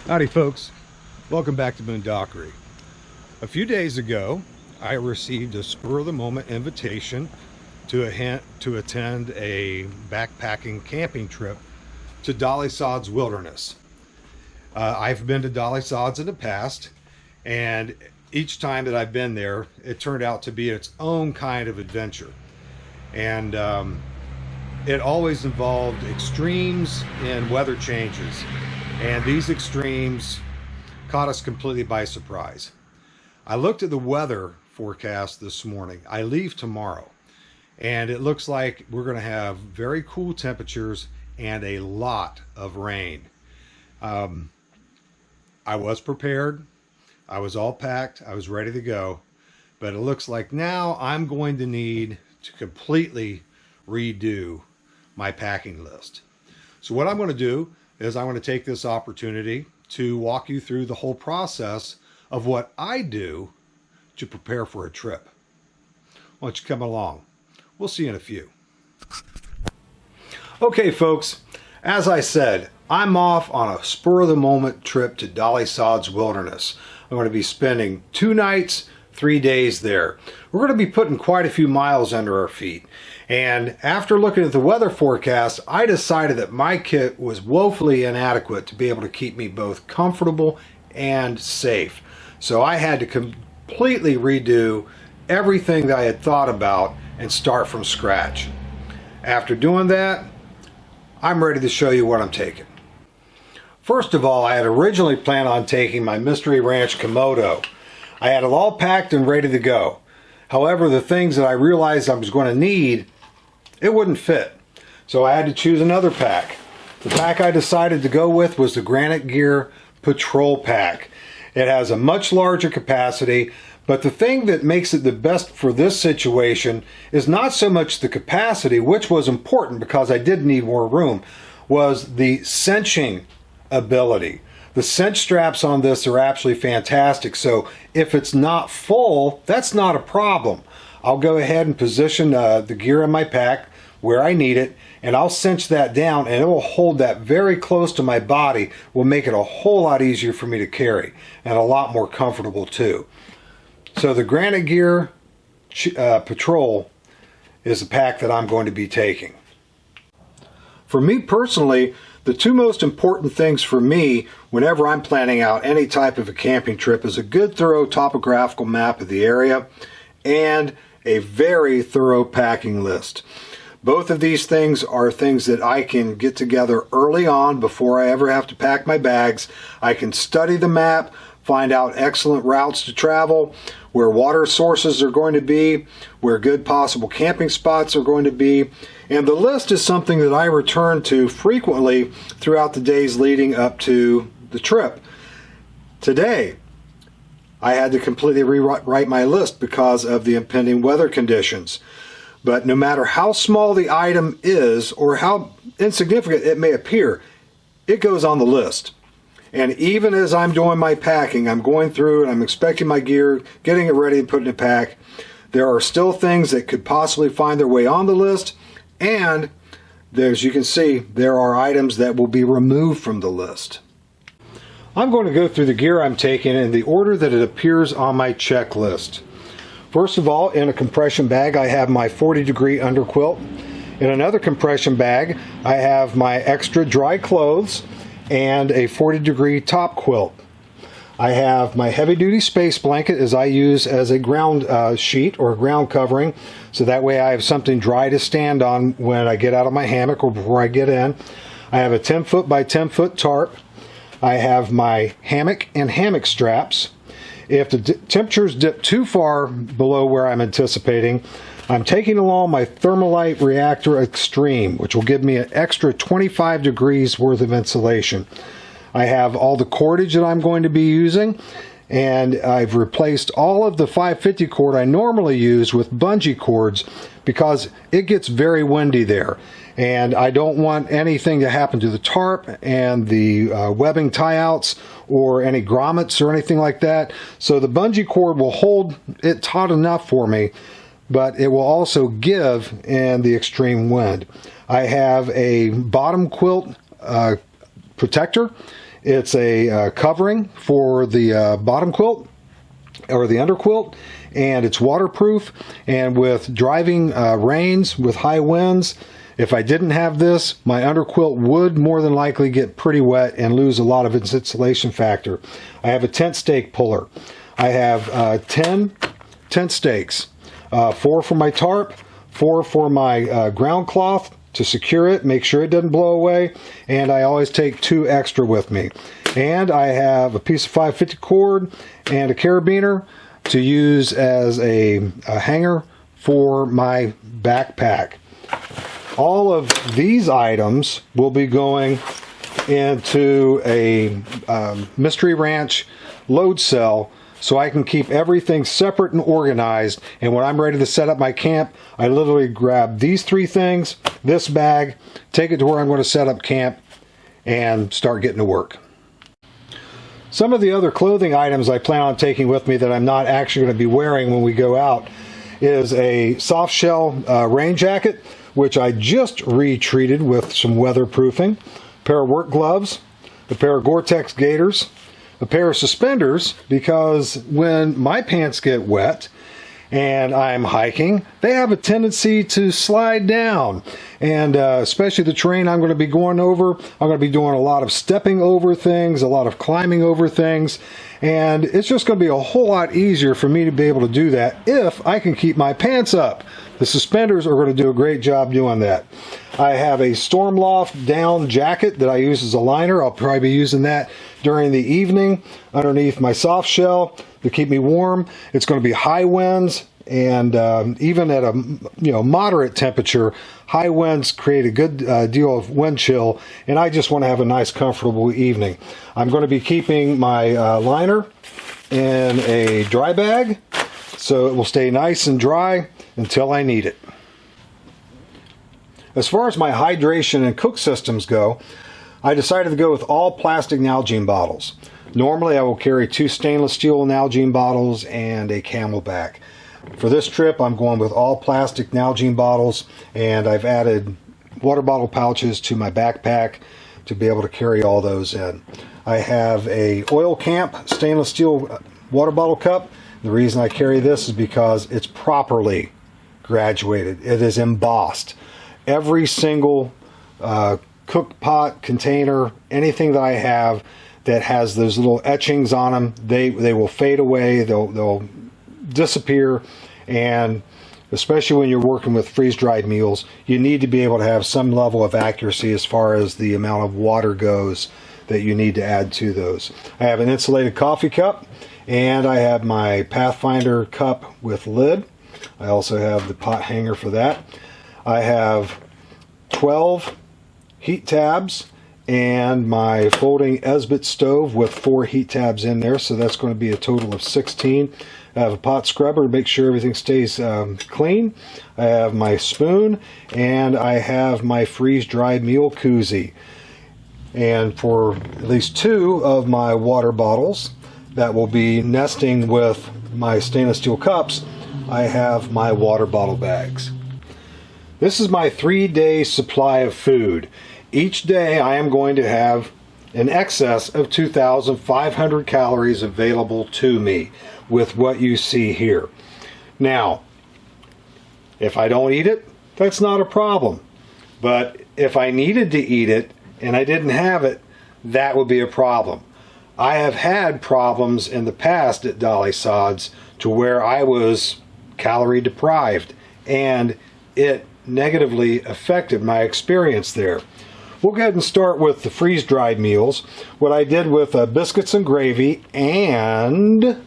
Howdy folks, welcome back to Boonedockery. A few days ago I received a spur-of-the-moment invitation to attend a backpacking camping trip to Dolly Sods Wilderness. I've been to Dolly Sods in the past, and each time that I've been there it turned out to be its own kind of adventure, and it always involved extremes and weather changes. And these extremes caught us completely by surprise. I looked at the weather forecast this morning. I leave tomorrow, and it looks like we're going to have very cool temperatures and a lot of rain. I was prepared. I was all packed. I was ready to go. But it looks like now I'm going to need to completely redo my packing list. So what I'm going to do is I want to take this opportunity to walk you through the whole process of what I do to prepare for a trip. Why don't you come along? We'll see you in a few. Okay folks, as I said, I'm off on a spur-of-the-moment trip to Dolly Sods Wilderness. I'm going to be spending 2 nights, 3 days there. We're going to be putting quite a few miles under our feet. And after looking at the weather forecast, I decided that my kit was woefully inadequate to be able to keep me both comfortable and safe. So I had to completely redo everything that I had thought about and start from scratch. After doing that, I'm ready to show you what I'm taking. First of all, I had originally planned on taking my Mystery Ranch Komodo. I had it all packed and ready to go. However, the things that I realized I was going to need, it wouldn't fit. So I had to choose another pack. The pack I decided to go with was the Granite Gear Patrol Pack. It has a much larger capacity, but the thing that makes it the best for this situation is not so much the capacity, which was important because I did need more room, was the cinching ability. The cinch straps on this are absolutely fantastic, so if it's not full, that's not a problem. I'll go ahead and position the gear in my pack where I need it, and I'll cinch that down, and it will hold that very close to my body, will make it a whole lot easier for me to carry, and a lot more comfortable too. So the Granite Gear Patrol is the pack that I'm going to be taking. For me personally, the 2 most important things for me whenever I'm planning out any type of a camping trip is a good thorough topographical map of the area and a very thorough packing list. Both of these things are things that I can get together early on before I ever have to pack my bags. I can study the map, find out excellent routes to travel, where water sources are going to be, where good possible camping spots are going to be. And the list is something that I return to frequently throughout the days leading up to the trip. Today, I had to completely rewrite my list because of the impending weather conditions. But no matter how small the item is or how insignificant it may appear, it goes on the list. And even as I'm doing my packing, I'm going through and I'm inspecting my gear, getting it ready and putting it back. There are still things that could possibly find their way on the list, and as you can see, there are items that will be removed from the list. I'm going to go through the gear I'm taking in the order that it appears on my checklist. First of all, in a compression bag, I have my 40-degree underquilt. In another compression bag, I have my extra dry clothes and a 40-degree top quilt. I have my heavy-duty space blanket as I use as a ground sheet or ground covering, so that way I have something dry to stand on when I get out of my hammock or before I get in. I have a 10-foot by 10-foot tarp. I have my hammock and hammock straps. If the temperatures dip too far below where I'm anticipating, I'm taking along my Thermalite Reactor Extreme, which will give me an extra 25 degrees worth of insulation. I have all the cordage that I'm going to be using, and I've replaced all of the 550 cord I normally use with bungee cords because it gets very windy there. And I don't want anything to happen to the tarp and the webbing tie-outs or any grommets or anything like that. So the bungee cord will hold it taut enough for me, but it will also give in the extreme wind. I have a bottom quilt protector It's a covering for the bottom quilt or the under quilt, and it's waterproof. And with driving rains, with high winds, if I didn't have this, my under quilt would more than likely get pretty wet and lose a lot of its insulation factor. I have a tent stake puller. I have 10 tent stakes, 4 for my tarp, 4 for my ground cloth to secure it, make sure it doesn't blow away, and I always take 2 extra with me. And I have a piece of 550 cord and a carabiner to use as a hanger for my backpack. All of these items will be going into a Mystery Ranch load cell, so I can keep everything separate and organized. And when I'm ready to set up my camp, I literally grab these 3 things, this bag, take it to where I'm going to set up camp, and start getting to work. Some of the other clothing items I plan on taking with me that I'm not actually going to be wearing when we go out is a soft shell rain jacket, which I just retreated with some weatherproofing, a pair of work gloves, a pair of Gore-Tex gaiters, a pair of suspenders, because when my pants get wet and I'm hiking, they have a tendency to slide down. And especially the terrain I'm going to be going over, I'm going to be doing a lot of stepping over things, a lot of climbing over things, and it's just going to be a whole lot easier for me to be able to do that if I can keep my pants up. The suspenders are going to do a great job doing that. I have a Stormloft down jacket that I use as a liner. I'll probably be using that during the evening underneath my soft shell to keep me warm. It's going to be high winds, and even at a moderate temperature, high winds create a good deal of wind chill, and I just want to have a nice comfortable evening. I'm going to be keeping my liner in a dry bag so it will stay nice and dry until I need it. As far as my hydration and cook systems go, I decided to go with all plastic Nalgene bottles. Normally I will carry 2 stainless steel Nalgene bottles and a Camelback. For this trip I'm going with all plastic Nalgene bottles, and I've added water bottle pouches to my backpack to be able to carry all those in. I have a Oil Camp stainless steel water bottle cup. The reason I carry this is because it's properly graduated. It is embossed. Every single cook pot, container, anything that I have that has those little etchings on them, they will fade away, they'll disappear, and especially when you're working with freeze-dried meals, you need to be able to have some level of accuracy as far as the amount of water goes that you need to add to those. I have an insulated coffee cup, and I have my Pathfinder cup with lid. I also have the pot hanger for that. I have 12 heat tabs and my folding Esbit stove with 4 heat tabs in there, so that's going to be a total of 16. I have a pot scrubber to make sure everything stays clean. I have my spoon, and I have my freeze-dried meal koozie. And for at least 2 of my water bottles that will be nesting with my stainless steel cups, I have my water bottle bags. This is my 3-day supply of food. Each day I am going to have in excess of 2,500 calories available to me with what you see here. Now, if I don't eat it, that's not a problem. But if I needed to eat it and I didn't have it, that would be a problem. I have had problems in the past at Dolly Sods to where I was calorie deprived, and it negatively affected my experience there. We'll go ahead and start with the freeze-dried meals. What I did with biscuits and gravy and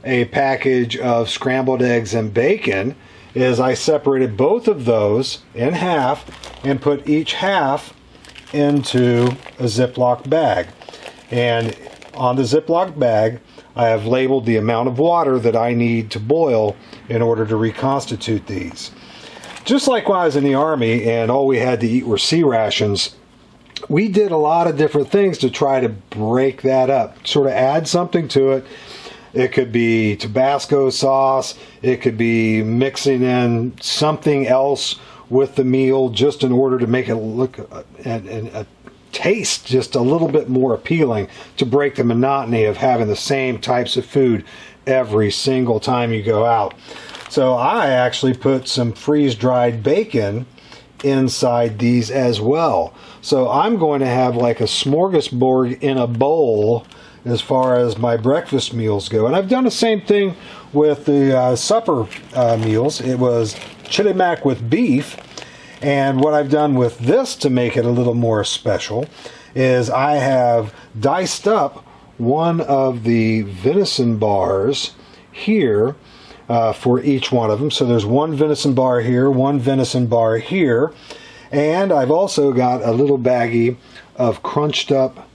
a package of scrambled eggs and bacon is I separated both of those in half and put each half into a Ziploc bag. And on the Ziploc bag, I have labeled the amount of water that I need to boil in order to reconstitute these. Just like when I was in the Army and all we had to eat were C rations, we did a lot of different things to try to break that up, sort of add something to it. It could be Tabasco sauce, it could be mixing in something else with the meal just in order to make it look and taste just a little bit more appealing to break the monotony of having the same types of food every single time you go out. So I actually put some freeze-dried bacon inside these as well. So I'm going to have like a smorgasbord in a bowl as far as my breakfast meals go. And I've done the same thing with the supper meals. It was chili mac with beef. And what I've done with this to make it a little more special is I have diced up one of the venison bars here for each one of them. So there's one venison bar here, one venison bar here. And I've also got a little baggie of crunched up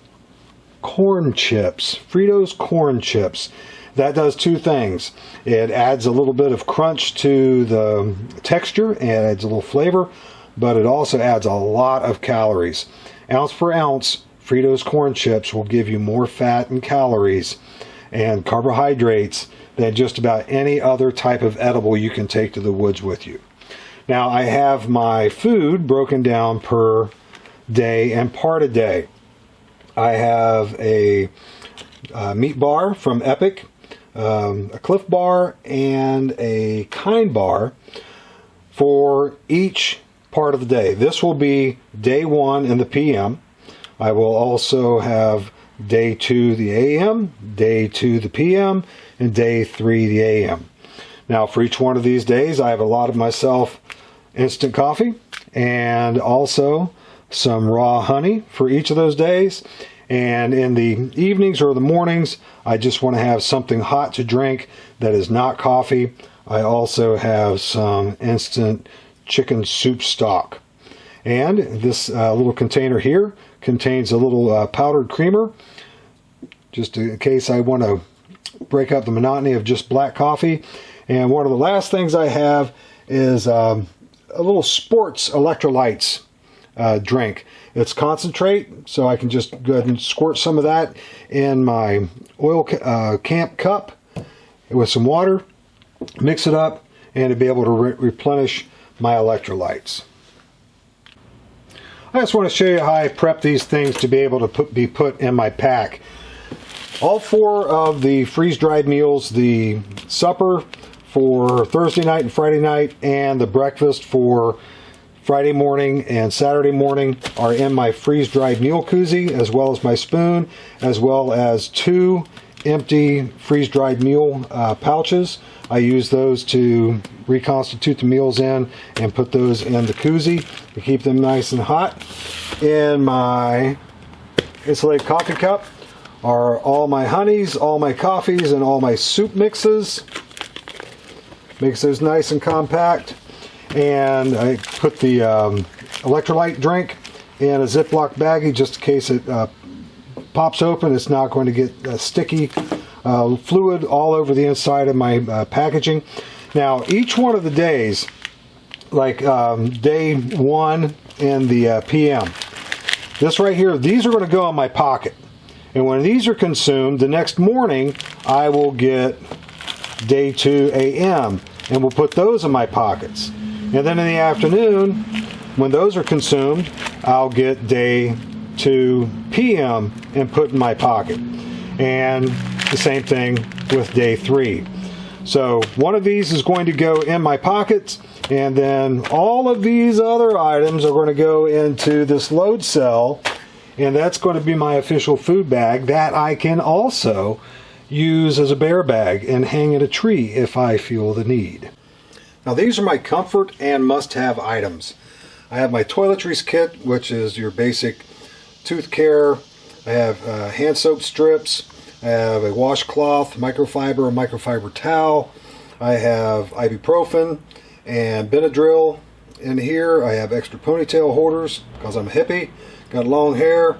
corn chips, Fritos corn chips. That does two things. It adds a little bit of crunch to the texture and adds a little flavor, but it also adds a lot of calories. Ounce per ounce, Fritos corn chips will give you more fat and calories and carbohydrates than just about any other type of edible you can take to the woods with you. Now I have my food broken down per day and part a day. I have a meat bar from Epic, a Cliff Bar, and a Kind Bar for each part of the day. This will be day 1 in the PM. I will also have day 2 the AM, day 2 the PM, and day 3 the AM. Now for each one of these days I have allotted myself instant coffee and also some raw honey for each of those days. And in the evenings or the mornings, I just want to have something hot to drink that is not coffee. I also have some instant chicken soup stock. And this little container here contains a little powdered creamer, just in case I want to break up the monotony of just black coffee. And one of the last things I have is a little sports electrolytes drink. It's concentrate, so I can just go ahead and squirt some of that in my oil camp cup with some water, mix it up, and to be able to replenish my electrolytes. I just want to show you how I prep these things to be able to be put in my pack. All 4 of the freeze-dried meals, the supper for Thursday night and Friday night, and the breakfast for Friday morning and Saturday morning, are in my freeze-dried meal koozie, as well as my spoon, as well as 2 empty freeze-dried meal pouches. I use those to reconstitute the meals in and put those in the koozie to keep them nice and hot. In my insulated coffee cup are all my honeys, all my coffees, and all my soup mixes. Makes those nice and compact. And I put the electrolyte drink in a Ziploc baggie just in case it pops open. It's not going to get sticky fluid all over the inside of my packaging. Now, each one of the days, like day 1 in the PM, this right here, these are going to go in my pocket. And when these are consumed, the next morning, I will get day 2 AM, and we'll put those in my pockets. And then in the afternoon, when those are consumed, I'll get day 2 PM and put in my pocket. And the same thing with day 3. So one of these is going to go in my pockets, and then all of these other items are going to go into this load cell, and that's going to be my official food bag that I can also use as a bear bag and hang in a tree if I feel the need. Now these are my comfort and must-have items. I have my toiletries kit, which is your basic tooth care. I have hand soap strips. I have a washcloth, microfiber, and microfiber towel. I have ibuprofen and Benadryl in here. I have extra ponytail holders because I'm a hippie. Got long hair.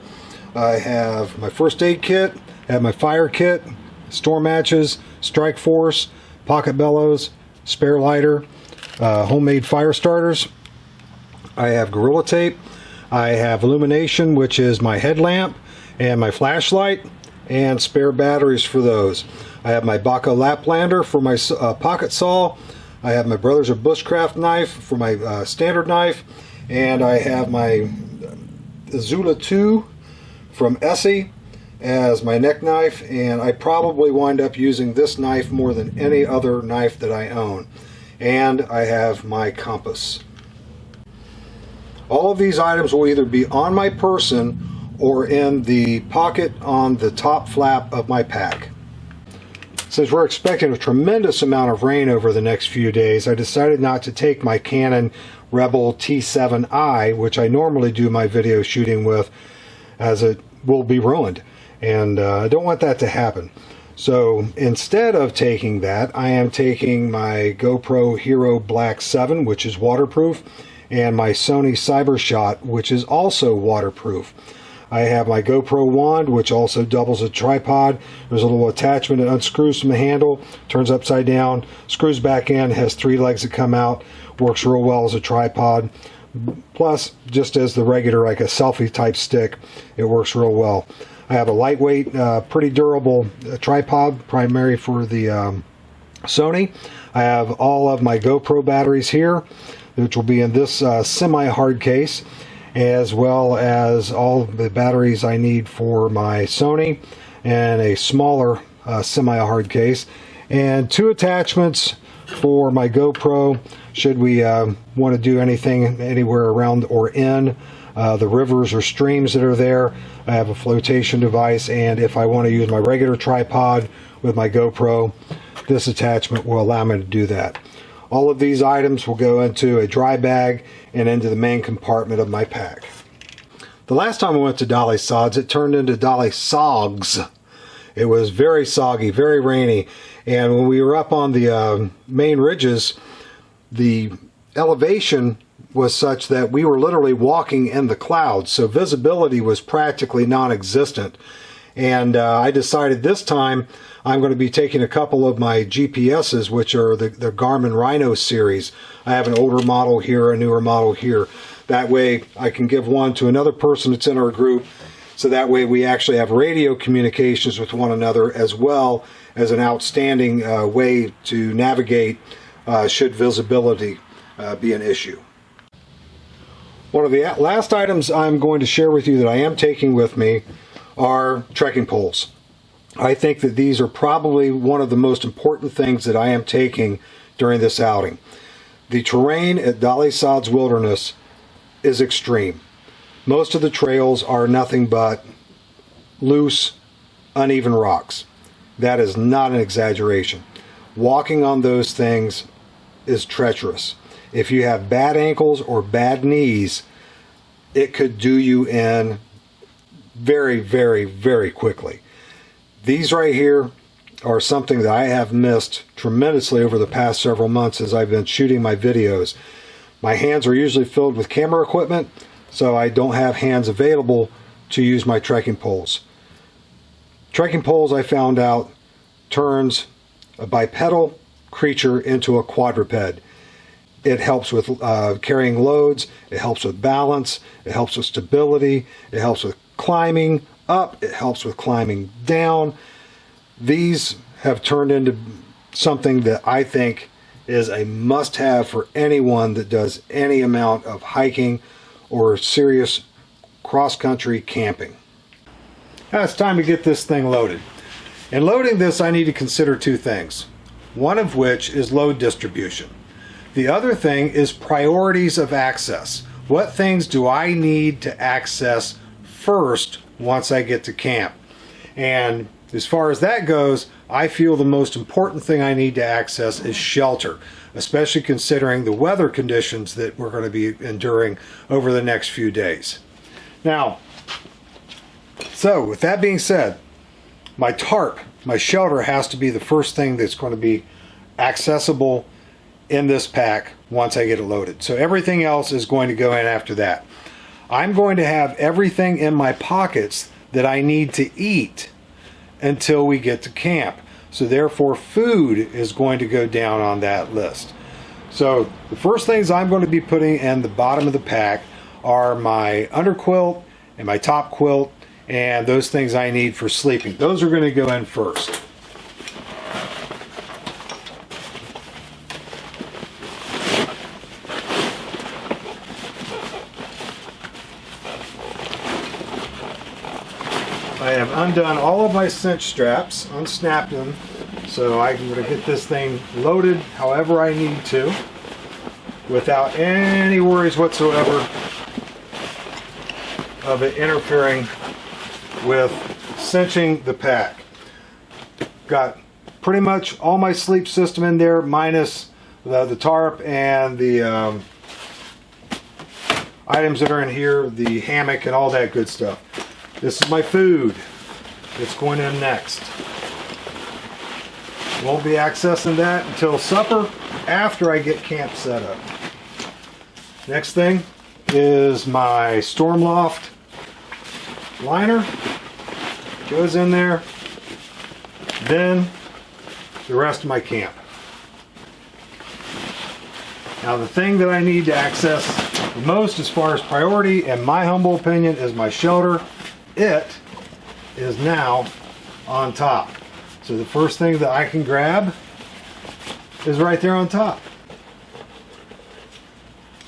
I have my first aid kit. I have my fire kit, storm matches, strike force, pocket bellows, spare lighter, homemade fire starters. I have Gorilla Tape. I have illumination, which is my headlamp and my flashlight, and spare batteries for those. I have my Baca Laplander for my pocket saw. I have my Brothers of Bushcraft knife for my standard knife, and I have my Zula 2 from Essie as my neck knife, and I probably wind up using this knife more than any other knife that I own. And I have my compass. All of these items will either be on my person or in the pocket on the top flap of my pack. Since we're expecting a tremendous amount of rain over the next few days, I decided not to take my Canon Rebel T7i, which I normally do my video shooting with, as it will be ruined. And I don't want that to happen. So instead of taking that, I am taking my GoPro Hero Black 7, which is waterproof, and my Sony CyberShot, which is also waterproof. I have my GoPro wand, which also doubles as a tripod. There's a little attachment that unscrews from the handle, turns upside down, screws back in, has 3 legs that come out, works real well as a tripod. Plus, just as the regular, like a selfie type stick, it works real well. I have a lightweight, pretty durable tripod, primary for the Sony. I have all of my GoPro batteries here, which will be in this semi-hard case, as well as all the batteries I need for my Sony and a smaller semi-hard case, and 2 attachments for my GoPro should we want to do anything anywhere around or in the rivers or streams that are there. I have a flotation device, and if I want to use my regular tripod with my GoPro, this attachment will allow me to do that. All of these items will go into a dry bag and into the main compartment of my pack. The last time I went to Dolly Sods, it turned into Dolly Sogs. It was very soggy, very rainy, and when we were up on the main ridges, the elevation was such that we were literally walking in the clouds, so visibility was practically non-existent. And I decided this time I'm going to be taking a couple of my GPSs, which are the Garmin Rhino series. I have an older model here, a newer model here. That way I can give one to another person that's in our group, so that way we actually have radio communications with one another, as well as an outstanding way to navigate should visibility be an issue. One of the last items I'm going to share with you that I am taking with me are trekking poles. I think that these are probably one of the most important things that I am taking during this outing. The terrain at Dolly Sods Wilderness is extreme. Most of the trails are nothing but loose, uneven rocks. That is not an exaggeration. Walking on those things is treacherous. If you have bad ankles or bad knees, it could do you in very, very, very quickly. These right here are something that I have missed tremendously over the past several months as I've been shooting my videos. My hands are usually filled with camera equipment, so I don't have hands available to use my trekking poles. Trekking poles, I found out, turns a bipedal creature into a quadruped. It helps with carrying loads, it helps with balance, it helps with stability, it helps with climbing up, it helps with climbing down. These have turned into something that I think is a must-have for anyone that does any amount of hiking or serious cross-country camping. Now it's time to get this thing loaded. In loading this, I need to consider 2 things. One of which is load distribution. The other thing is priorities of access. What things do I need to access first once I get to camp? And as far as that goes, I feel the most important thing I need to access is shelter, especially considering the weather conditions that we're going to be enduring over the next few days. Now, so with that being said, my tarp, my shelter, has to be the first thing that's going to be accessible in this pack once I get it loaded. So everything else is going to go in after that. I'm going to have everything in my pockets that I need to eat until we get to camp. So therefore food is going to go down on that list. So the first things I'm going to be putting in the bottom of the pack are my underquilt and my top quilt and those things I need for sleeping. Those are going to go in first. I have undone all of my cinch straps, unsnapped them, so I'm going to get this thing loaded however I need to without any worries whatsoever of it interfering with cinching the pack. Got pretty much all my sleep system in there minus the tarp and the items that are in here, the hammock and all that good stuff. This is my food. It's going in next. Won't be accessing that until supper after I get camp set up. Next thing is my storm loft liner. Goes in there. Then the rest of my camp. Now the thing that I need to access the most as far as priority, in my humble opinion, is my shelter. It is now on top. So the first thing that I can grab is right there on top.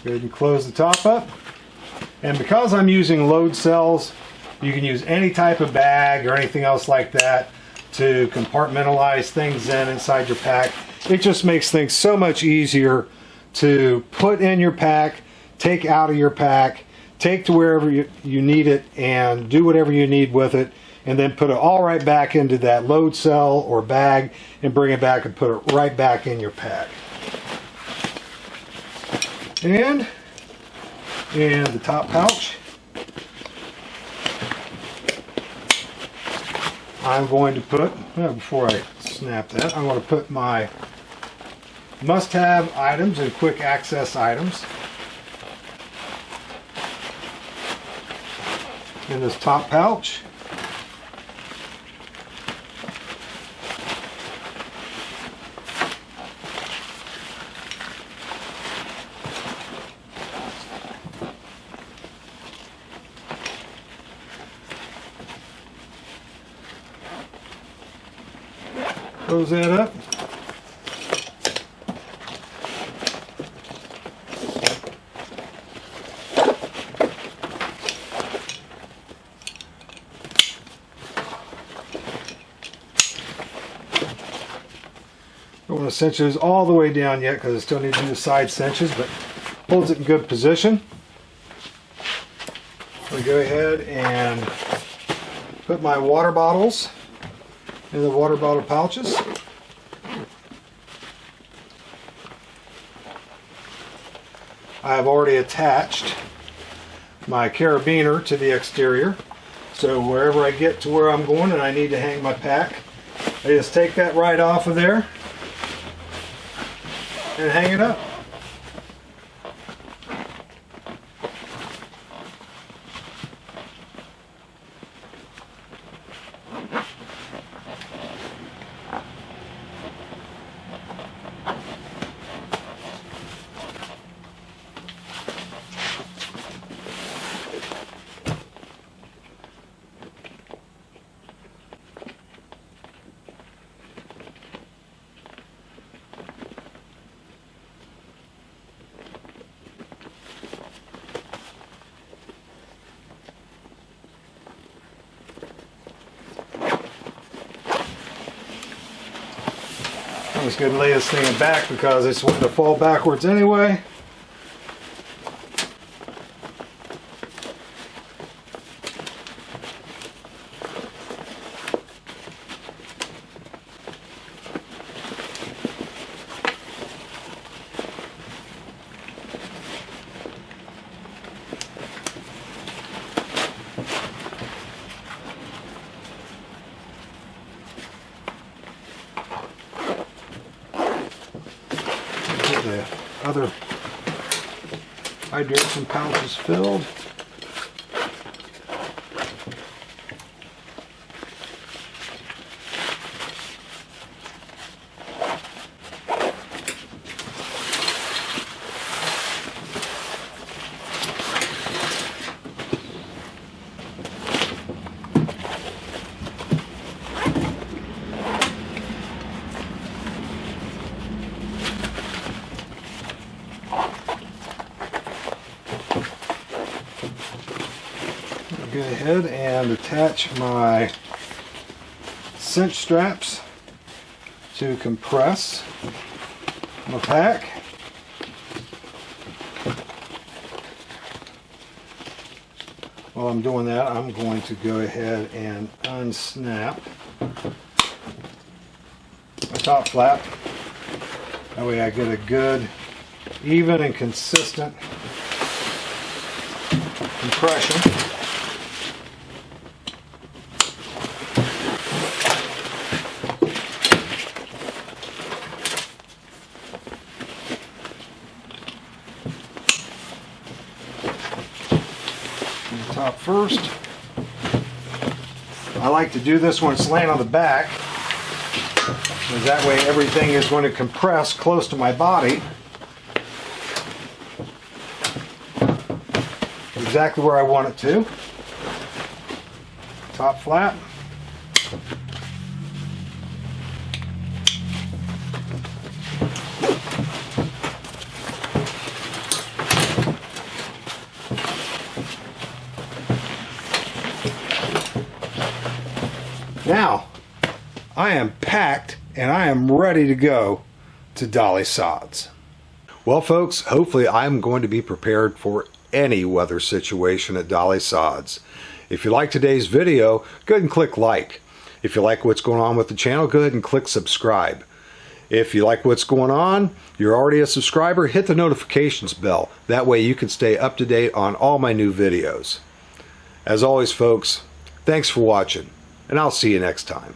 Go ahead and close the top up. And because I'm using load cells, you can use any type of bag or anything else like that to compartmentalize things inside your pack. It just makes things so much easier to put in your pack, take out of your pack, take to wherever you need it, and do whatever you need with it, and then put it all right back into that load cell or bag and bring it back and put it right back in your pack. And in the top pouch, I'm going to put, well, before I snap that, I'm going to put my must-have items and quick access items in this top pouch. Close that up. Don't want to cinch those all the way down yet because I still need to do the side cinches, but holds it in good position. I'm going to go ahead and put my water bottles in the water bottle pouches. I have already attached my carabiner to the exterior, so wherever I get to where I'm going and I need to hang my pack, I just take that right off of there and hang it up. I'm just going to lay this thing back because it's wanting to fall backwards anyway. The other hydration pouches filled. ahead and attach my cinch straps to compress my pack. While I'm doing that, I'm going to go ahead and unsnap my top flap. That way I get a good, even and consistent compression. Top first. I like to do this when it's laying on the back, because that way everything is going to compress close to my body, exactly where I want it to. Top flap. Now, I am packed and I am ready to go to Dolly Sods. Well folks, hopefully I'm going to be prepared for any weather situation at Dolly Sods. If you like today's video, go ahead and click like. If you like what's going on with the channel, go ahead and click subscribe. If you like what's going on, you're already a subscriber, hit the notifications bell. That way you can stay up to date on all my new videos. As always folks, thanks for watching. And I'll see you next time.